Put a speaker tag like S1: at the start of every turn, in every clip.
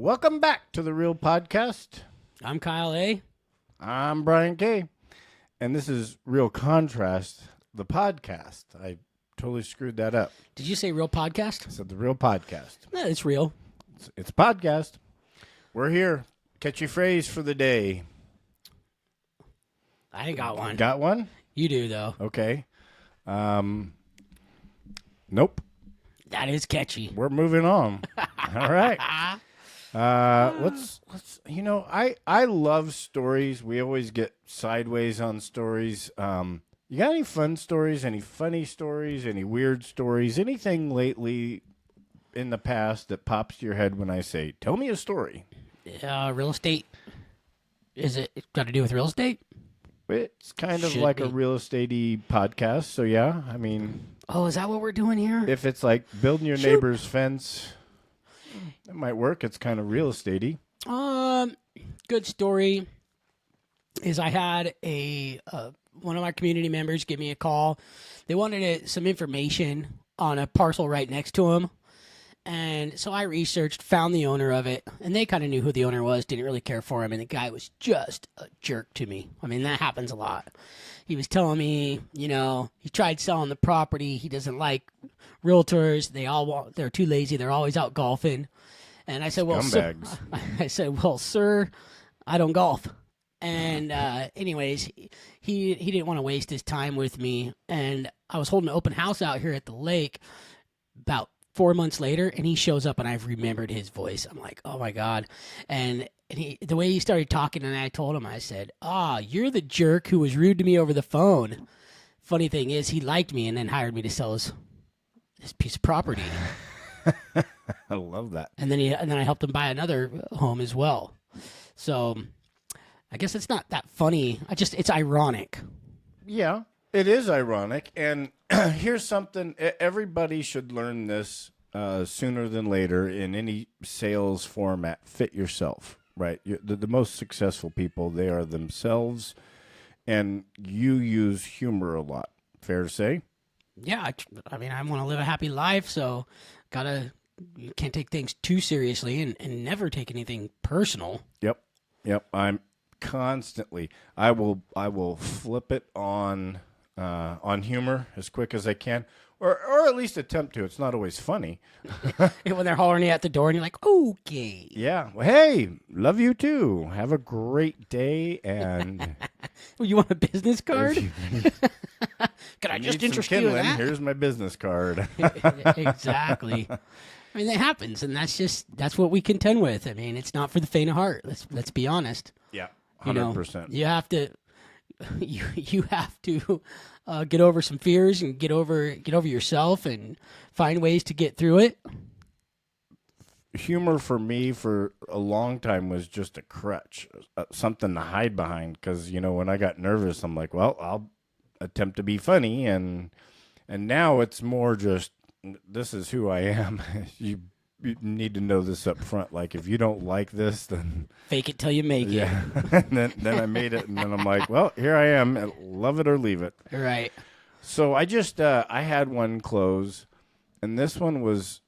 S1: Welcome back to the Real Podcast.
S2: I'm Kyle A.
S1: I'm Brian K. And this is Real Contrast, the podcast. I totally screwed that up.
S2: Did you say real podcast?
S1: I said the Real Podcast.
S2: No, it's real.
S1: It's a podcast. We're here. Catchy phrase for the day.
S2: I ain't got one.
S1: Got one?
S2: You do, though.
S1: Okay. Nope.
S2: That is catchy.
S1: We're moving on. All right. Let's I love stories. We always get sideways on stories. You got any fun stories, any funny stories, any weird stories, anything lately in the past that pops to your head when I say, tell me a story?
S2: Real estate. Is it got to do with real estate?
S1: It's kind of
S2: Should
S1: like
S2: be.
S1: a real estate-y podcast. So yeah, I mean,
S2: Oh, is that what we're doing here?
S1: if it's like building your
S2: Shoot.
S1: neighbor's fence, it might work. It's kind of real estate-y.
S2: Good story is I had one of our community members give me a call. They wanted some information on a parcel right next to them. And so I researched, found the owner of it, and they kind of knew who the owner was, didn't really care for him, and the guy was just a jerk to me. I mean, that happens a lot. He was telling me, he tried selling the property. He doesn't like realtors. They're too lazy. They're always out golfing. And I said, well, sir, I don't golf. And anyways, he didn't want to waste his time with me. And I was holding an open house out here at the lake about 4 months later, and he shows up, and I've remembered his voice. I'm like, oh my God. And the way he started talking, and I told him, I said, you're the jerk who was rude to me over the phone. Funny thing is, he liked me and then hired me to sell his piece of property.
S1: I love that.
S2: And then I helped him buy another home as well. So I guess it's not that funny. It's ironic.
S1: Yeah, it is ironic. And here's something, everybody should learn this sooner than later in any sales format. Fit yourself, right? The most successful people, they are themselves, and you use humor a lot. Fair to say?
S2: Yeah, I mean, I want to live a happy life, so you can't take things too seriously and never take anything personal.
S1: Yep. I'm constantly, I will flip it on humor as quick as I can, or at least attempt to. It's not always funny.
S2: When they're hollering you at the door and you're like, okay.
S1: Yeah. Well, hey, love you too. Have a great day. And
S2: You want a business card? Can I just
S1: need some
S2: interest you in
S1: kindling,
S2: that?
S1: here's my business card.
S2: Exactly. I mean, that happens, and that's what we contend with. I mean, it's not for the faint of heart. Let's be honest.
S1: Yeah,
S2: You know,
S1: 100%.
S2: you have to you have to get over some fears and get over yourself and find ways to get through it.
S1: Humor for me for a long time was just a crutch, something to hide behind. Because when I got nervous, I'm like, well, I'll attempt to be funny, and now it's more just, this is who I am. You need to know this up front. Like, if you don't like this, then
S2: Fake it till you make
S1: yeah. then I made it, and then I'm like, well, here I am. Love it or leave it.
S2: it. Right.
S1: So I just I had one close, and this one was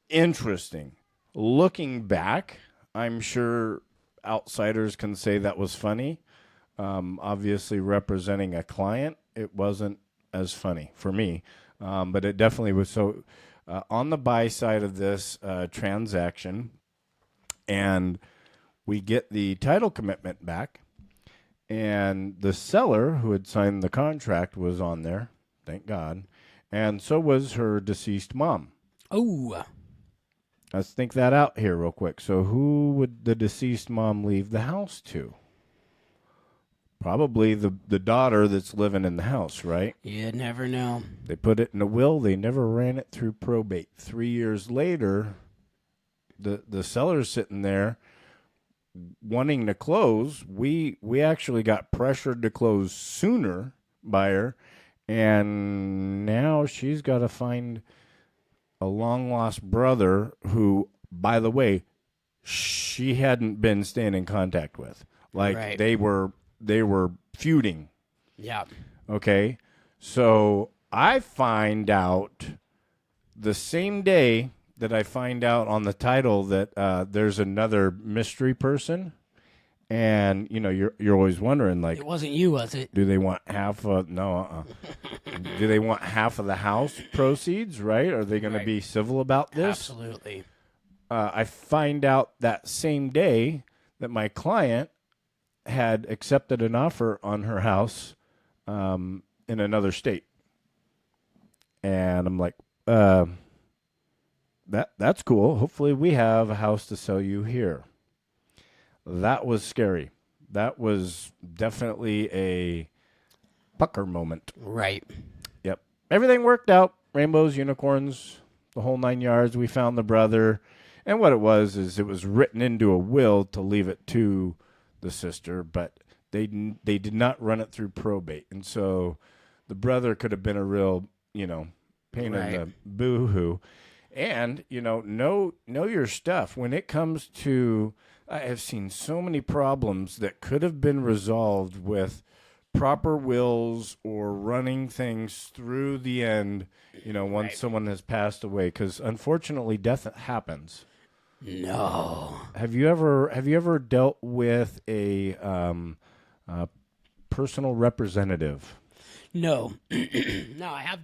S1: interesting. Looking back, I'm sure outsiders can say that was funny. Obviously, representing a client, it wasn't as funny for me, but it definitely was. So on the buy side of this transaction, and we get the title commitment back, and the seller who had signed the contract was on there, thank God, and so was her deceased mom.
S2: Oh,
S1: Let's think that out here real quick. So who would the deceased mom leave the house to? Probably the daughter that's living in the house, right?
S2: you never know.
S1: They put it in a will. They never ran it through probate. 3 years later, the seller's sitting there wanting to close. We actually got pressured to close sooner by her, and now she's got to find a long-lost brother who, by the way, she hadn't been staying in contact with. Like,
S2: Right.
S1: they were feuding.
S2: Yeah.
S1: Okay? So I find out the same day that I find out on the title that there's another mystery person, and you're always wondering, like,
S2: It wasn't you, was it?
S1: do they want half of do they want half of the house proceeds, right? Are they going to be civil about this?
S2: Absolutely.
S1: I find out that same day that my client had accepted an offer on her house in another state. And I'm like, that's cool. Hopefully we have a house to sell you here. That was scary. That was definitely a pucker moment.
S2: Right.
S1: Yep. Everything worked out. Rainbows, unicorns, the whole 9 yards. We found the brother. And what it was is it was written into a will to leave it to the sister, but they did not run it through probate. And so the brother could have been a real, pain in the boo-hoo. And, know your stuff. When it comes to, I have seen so many problems that could have been resolved with proper wills or running things through the end, once someone has passed away. Because unfortunately, death happens.
S2: No.
S1: Have you ever dealt with a personal representative?
S2: No. No, I have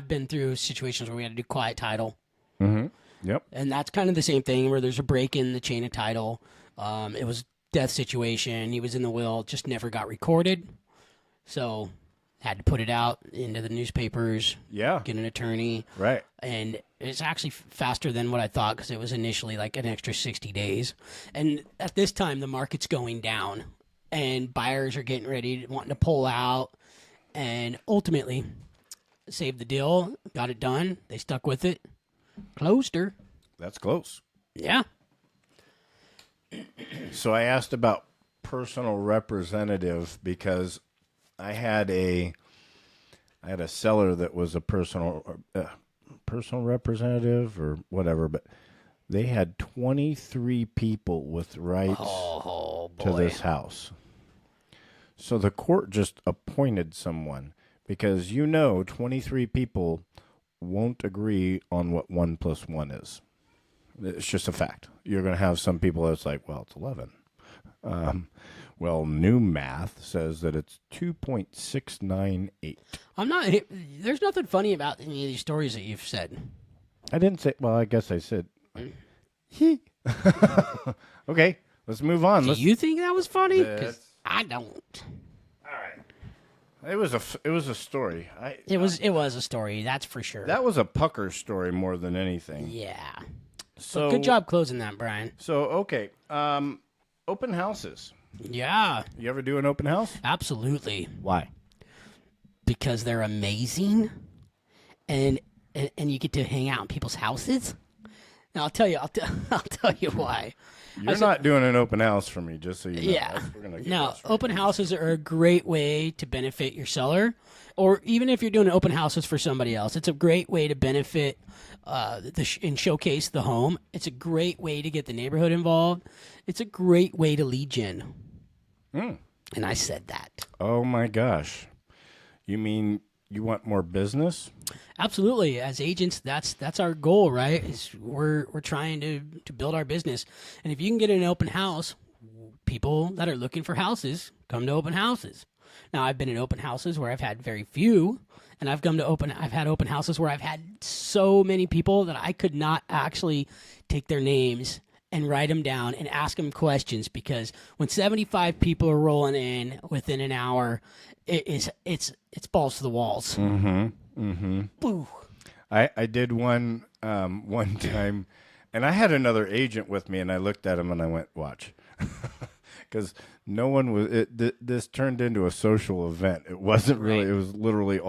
S2: been through situations where we had to do quiet title.
S1: Mm-hmm. Yep.
S2: And that's kind of the same thing where there's a break in the chain of title. It was death situation. He was in the will, just never got recorded. So had to put it out into the newspapers.
S1: Yeah.
S2: Get an attorney.
S1: Right.
S2: And it's actually faster than what I thought because it was initially like an extra 60 days. And at this time, the market's going down and buyers are getting ready, wanting to pull out. And ultimately, saved the deal, got it done. They stuck with it. Closed her.
S1: That's close.
S2: Yeah.
S1: So I asked about personal representative because I had a seller that was a personal representative or whatever, but they had 23 people with rights to this house. So the court just appointed someone because 23 people won't agree on what 1 + 1 is. It's just a fact. You're going to have some people that's like, well, it's 11. Well, new math says that it's 2.698.
S2: There's nothing funny about any of these stories that you've said.
S1: I didn't say, well, I guess I said, okay, let's move on.
S2: Do you think that was funny? 'Cause
S1: That's-
S2: I don't.
S1: All right. It was a story.
S2: It was a story, that's for sure.
S1: That was a pucker story more than anything.
S2: Yeah.
S1: So
S2: But good job closing that, Brian.
S1: So, okay, open houses.
S2: Yeah,
S1: You ever do an open house?
S2: absolutely.
S1: Why?
S2: Because they're amazing, and you get to hang out in people's houses. Now I'll tell you why.
S1: You're not doing an open house for me, just so you know.
S2: Yeah.
S1: We're gonna get
S2: Now,
S1: this right.
S2: open houses are a great way to benefit your seller, or even if you're doing open houses for somebody else, it's a great way to benefit and showcase the home. It's a great way to get the neighborhood involved. It's a great way to lead gen. And I said that.
S1: Oh my gosh. You mean you want more business?
S2: Absolutely. As agents, that's our goal, right? Is we're trying to build our business. And if you can get an open house, people that are looking for houses come to open houses. Now, I've been in open houses where I've had very few, and I've had open houses where I've had so many people that I could not actually take their names and write them down and ask them questions, because when 75 people are rolling in within an hour, it's balls to the walls. Boo.
S1: I did one time, and I had another agent with me, and I looked at him and I went, watch. Because no one was, this turned into a social event. It wasn't really, it was literally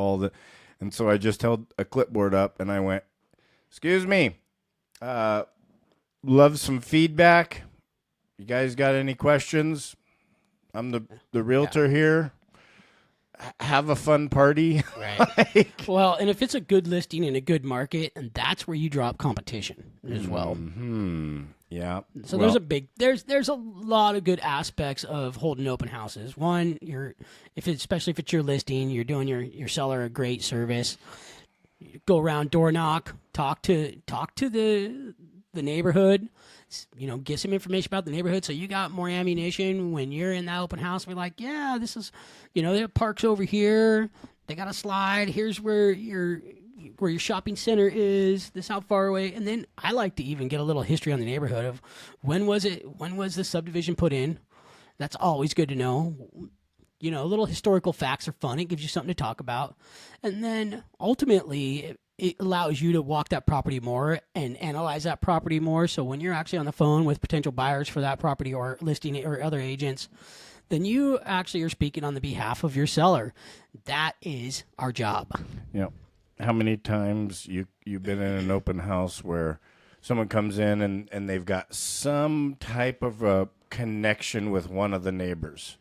S1: and so I just held a clipboard up and I went, excuse me, love some feedback. You guys got any questions? I'm the realtor here. Have a fun party.
S2: Right. Well, and if it's a good listing in a good market, and that's where you drop competition as well.
S1: Yeah.
S2: So there's a lot of good aspects of holding open houses. One, especially if it's your listing, you're doing your seller a great service. go around, door knock, talk to the neighborhood, get some information about the neighborhood so you got more ammunition when you're in that open house. Be like, yeah, this is, their park's over here. They got a slide. Here's where your shopping center is. This how far away. And then I like to even get a little history on the neighborhood of when was the subdivision put in. That's always good to know. Little historical facts are fun. It gives you something to talk about. And then ultimately, it allows you to walk that property more and analyze that property more. So when you're actually on the phone with potential buyers for that property or listing it or other agents, then you actually are speaking on the behalf of your seller. That is our job.
S1: How many times you've been in an open house where someone comes in and they've got some type of a connection with one of the neighbors?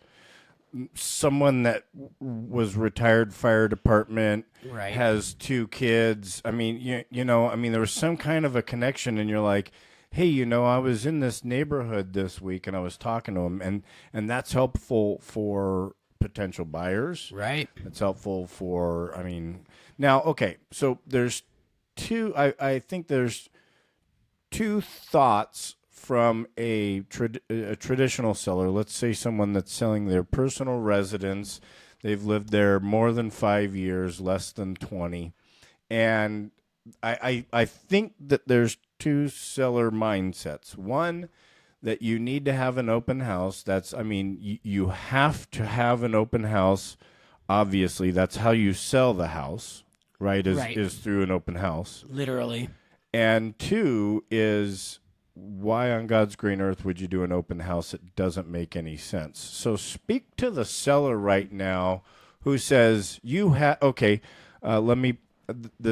S1: Someone that was retired fire department,
S2: right,
S1: has 2 kids. I mean, there was some kind of a connection, and you're like, hey, I was in this neighborhood this week, and I was talking to them, and that's helpful for potential buyers.
S2: Right.
S1: It's helpful for, now, okay, so there's I think there's 2 thoughts from a traditional seller. Let's say someone that's selling their personal residence. They've lived there more than 5 years, less than 20. And I think that there's 2 seller mindsets. One, that you need to have an open house. You have to have an open house. Obviously, that's how you sell the house, right? Is through an open house.
S2: Literally.
S1: And 2 is, why on God's green earth would you do an open house? It doesn't make any sense. So speak to the seller right now who says the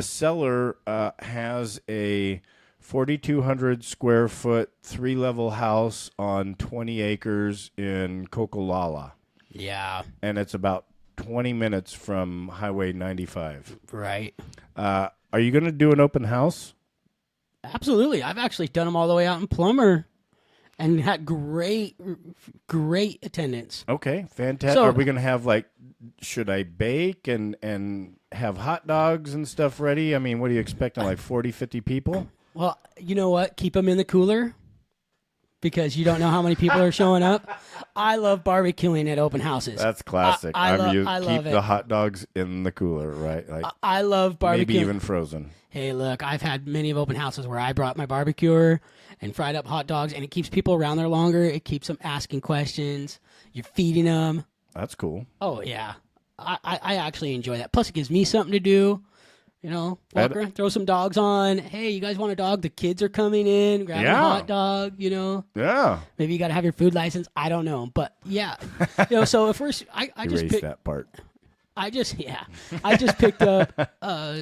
S1: seller has a 4,200 square foot 3-level house on 20 acres in Cocolala.
S2: Yeah.
S1: And it's about 20 minutes from Highway 95.
S2: Right.
S1: Are you going to do an open house?
S2: Absolutely. I've actually done them all the way out in Plummer and had great attendance.
S1: Okay, fantastic.
S2: So,
S1: are we going to have, should I bake and have hot dogs and stuff ready? What are you expecting, 40, 50 people?
S2: Well, you know what? Keep them in the cooler because you don't know how many people are showing up. I love barbecuing at open houses.
S1: That's classic.
S2: I love
S1: keep
S2: it.
S1: the hot dogs in the cooler, right?
S2: I love barbecue.
S1: Maybe even frozen.
S2: Hey, look, I've had many of open houses where I brought my barbecuer and fried up hot dogs, and it keeps people around there longer. It keeps them asking questions. You're feeding them.
S1: That's cool.
S2: Oh, yeah. I actually enjoy that. Plus, it gives me something to do. Walk around, throw some dogs on. Hey, you guys want a dog? The kids are coming in. Grab a hot dog,
S1: Yeah.
S2: Maybe you got to have your food license. I don't know. But, yeah. So if I just
S1: erase that part.
S2: I just picked up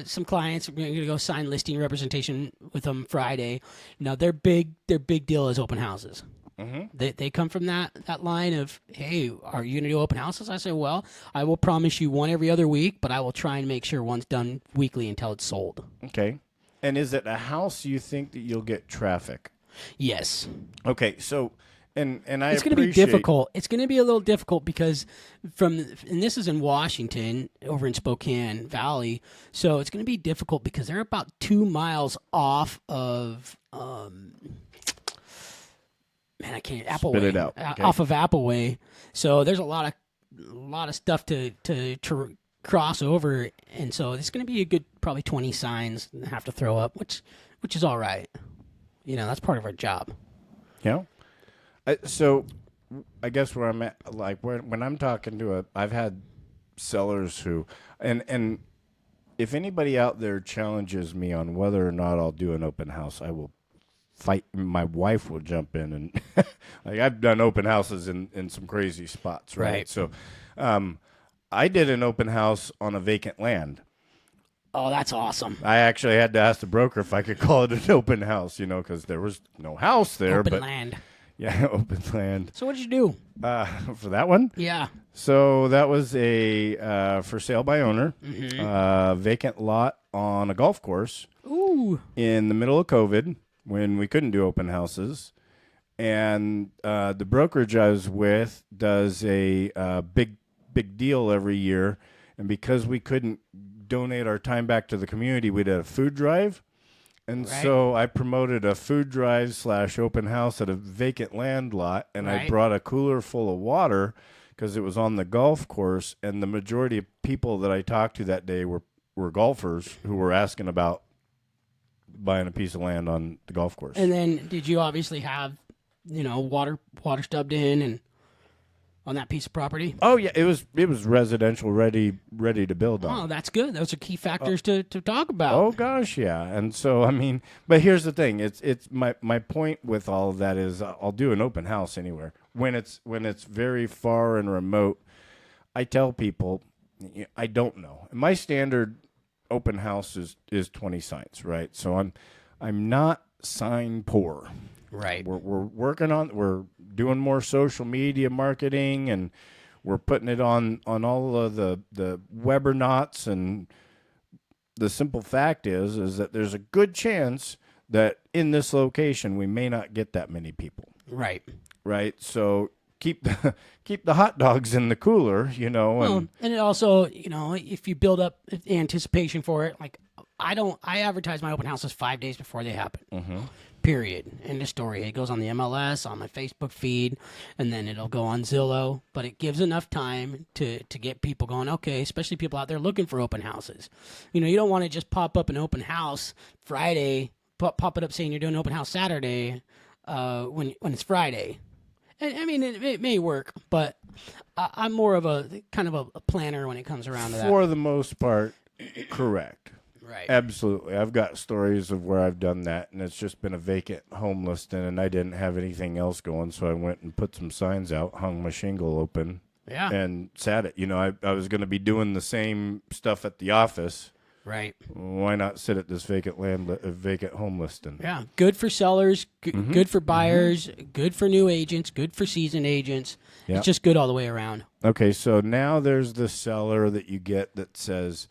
S2: some clients. We're going to go sign listing representation with them Friday. Now their big deal is open houses. Mm-hmm. They come from that line of, hey, are you going to do open houses? I say, well, I will promise you one every other week, but I will try and make sure one's done weekly until it's sold.
S1: Okay. And is it a house you think that you'll get traffic?
S2: Yes.
S1: Okay, so and
S2: it's going to be difficult. It's going to be a little difficult because and this is in Washington, over in Spokane Valley, so it's going to be difficult because they're about 2 miles off of I can't. Appleway.
S1: Spit it out. Okay.
S2: Off of Appleway. So there's a lot of stuff to cross over, and so it's going to be a good probably 20 signs and have to throw up, which is all right. That's part of our job.
S1: Yeah. So I guess where I'm at, when I'm talking to I've had sellers who, and if anybody out there challenges me on whether or not I'll do an open house, I will fight. My wife will jump in and I've done open houses in some crazy spots, right? So I did an open house on a vacant land.
S2: Oh, that's awesome.
S1: I actually had to ask the broker if I could call it an open house, because there was no house there.
S2: Open land.
S1: Yeah, open land.
S2: So what did you do?
S1: For that one?
S2: Yeah.
S1: So that was a for sale by owner, vacant lot on a golf course.
S2: Ooh.
S1: In the middle of COVID, when we couldn't do open houses. And the brokerage I was with does a big deal every year, And because we couldn't donate our time back to the community, we did a food drive. And
S2: Right.
S1: so I promoted a food drive / open house at a vacant land lot, and I
S2: Right.
S1: brought a cooler full of water because it was on the golf course, and the majority of people that I talked to that day were golfers who were asking about buying a piece of land on the golf course.
S2: And then did you obviously have, water stubbed in and on that piece of property?
S1: Oh yeah, it was residential ready to build on.
S2: Oh, that's good. Those are key factors to talk about.
S1: Oh gosh, yeah. And so I mean, but here's the thing. It's my point with all of that is I'll do an open house anywhere. When it's very far and remote, I tell people I don't know. My standard open house is 20 signs, right? So I'm not sign poor.
S2: Right.
S1: We're working on we're doing more social media marketing, and we're putting it on all of the Webernauts, and the simple fact is that there's a good chance that in this location we may not get that many people.
S2: Right.
S1: Right? So keep the hot dogs in the cooler,
S2: And it also, if you build up anticipation for it, like I advertise my open houses 5 days before they happen.
S1: Mm-hmm.
S2: Period. End of story. It goes on the MLS, on my Facebook feed, and then it'll go on Zillow. But it gives enough time to get people going, okay, especially people out there looking for open houses. You don't want to just pop up an open house Friday, pop it up saying you're doing an open house Saturday when it's Friday. And, I mean, it may work, but I'm more of a kind of a planner when it comes around to that.
S1: For the most part, correct.
S2: Right.
S1: Absolutely. I've got stories of where I've done that, and it's just been a vacant home listing, and I didn't have anything else going, so I went and put some signs out, hung my shingle open,
S2: Yeah.
S1: and sat it. I was going to be doing the same stuff at the office.
S2: Right.
S1: Why not sit at this vacant home listing?
S2: Yeah. Good for sellers, good for buyers, good for new agents, good for seasoned agents.
S1: Yeah.
S2: It's just good all the way around.
S1: Okay, so now there's the seller that you get that says,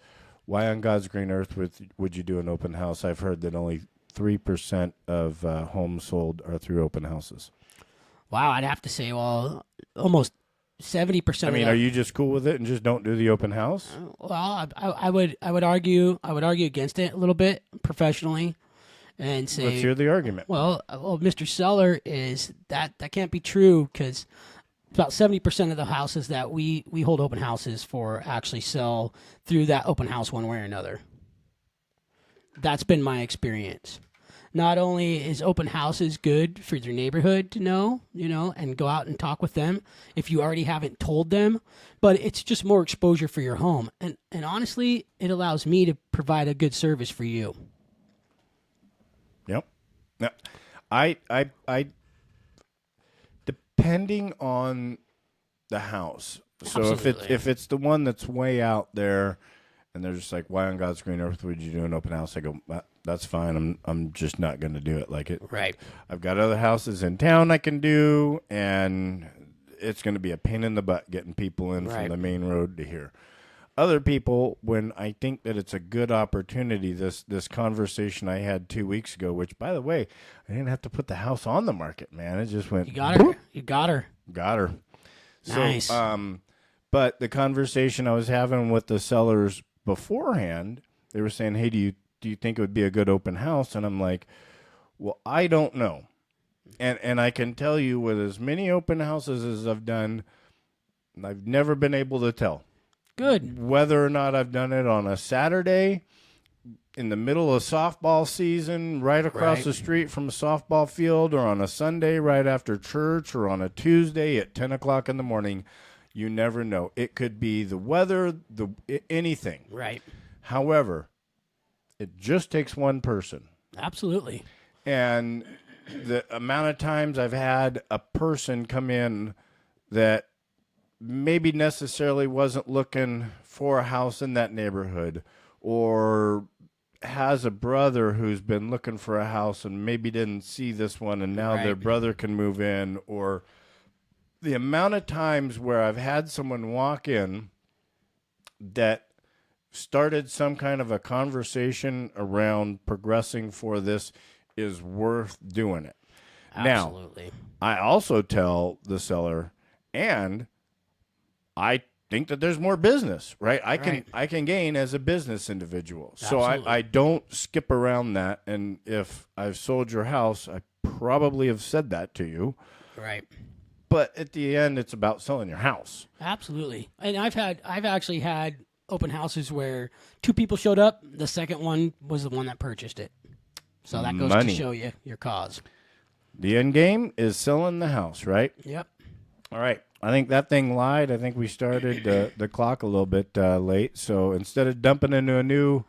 S1: why on God's green earth would you do an open house? I've heard that only 3% of homes sold are through open houses.
S2: Wow, I'd have to say, well, almost 70%.
S1: I mean, are you just cool with it and just don't do the open house?
S2: Well, I would argue against it a little bit professionally, and say,
S1: Let's hear the argument.
S2: Well, Mr. Seller, is that can't be true, because about 70% of the houses that we hold open houses for actually sell through that open house one way or another. That's been my experience. Not only is open houses good for your neighborhood to know, and go out and talk with them if you already haven't told them, but it's just more exposure for your home. And honestly, it allows me to provide a good service for you.
S1: Yep. Now, I depending on the house. So
S2: Absolutely.
S1: if it's the one that's way out there, and they're just like, why on God's green earth would you do an open house? I go, that's fine. I'm just not going to do it. Like it.
S2: Right.
S1: I've got other houses in town I can do, and it's going to be a pain in the butt getting people in from the main road to here. Other people, when I think that it's a good opportunity, this conversation I had 2 weeks ago, which, by the way, I didn't have to put the house on the market, man. It just went.
S2: You got her. You got her.
S1: Got her.
S2: Nice.
S1: So, but the conversation I was having with the sellers beforehand, they were saying, hey, do you think it would be a good open house? And I'm like, well, I don't know. And I can tell you, with as many open houses as I've done, I've never been able to tell.
S2: Good.
S1: Whether or not I've done it on a Saturday in the middle of softball season, right across the street from a softball field, or on a Sunday right after church, or on a Tuesday at 10 o'clock in the morning, you never know. It could be the weather, anything.
S2: Right.
S1: However, it just takes one person.
S2: Absolutely.
S1: And the amount of times I've had a person come in that maybe necessarily wasn't looking for a house in that neighborhood, or has a brother who's been looking for a house and maybe didn't see this one, and now their brother can move in, or the amount of times where I've had someone walk in that started some kind of a conversation around progressing for this is worth doing it.
S2: Absolutely.
S1: Now, I also tell the seller, and I think that there's more business, right?
S2: Right.
S1: I can gain as a business individual. So
S2: Absolutely.
S1: I don't skip around that. And if I've sold your house, I probably have said that to you.
S2: Right.
S1: But at the end, it's about selling your house.
S2: Absolutely. And I've actually had open houses where 2 people showed up. The second one was the one that purchased it. So that goes
S1: Money.
S2: to show you your cause.
S1: The end game is selling the house, right?
S2: Yep.
S1: All right. I think that thing lied. I think we started the clock a little bit late. So instead of dumping into a new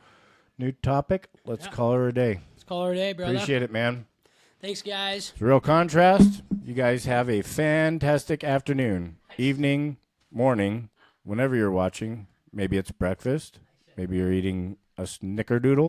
S1: topic, let's call her a day.
S2: Let's call her a day, brother.
S1: Appreciate it, man.
S2: Thanks, guys.
S1: It's real contrast. You guys have a fantastic afternoon, evening, morning, whenever you're watching. Maybe it's breakfast. Maybe you're eating a snickerdoodle.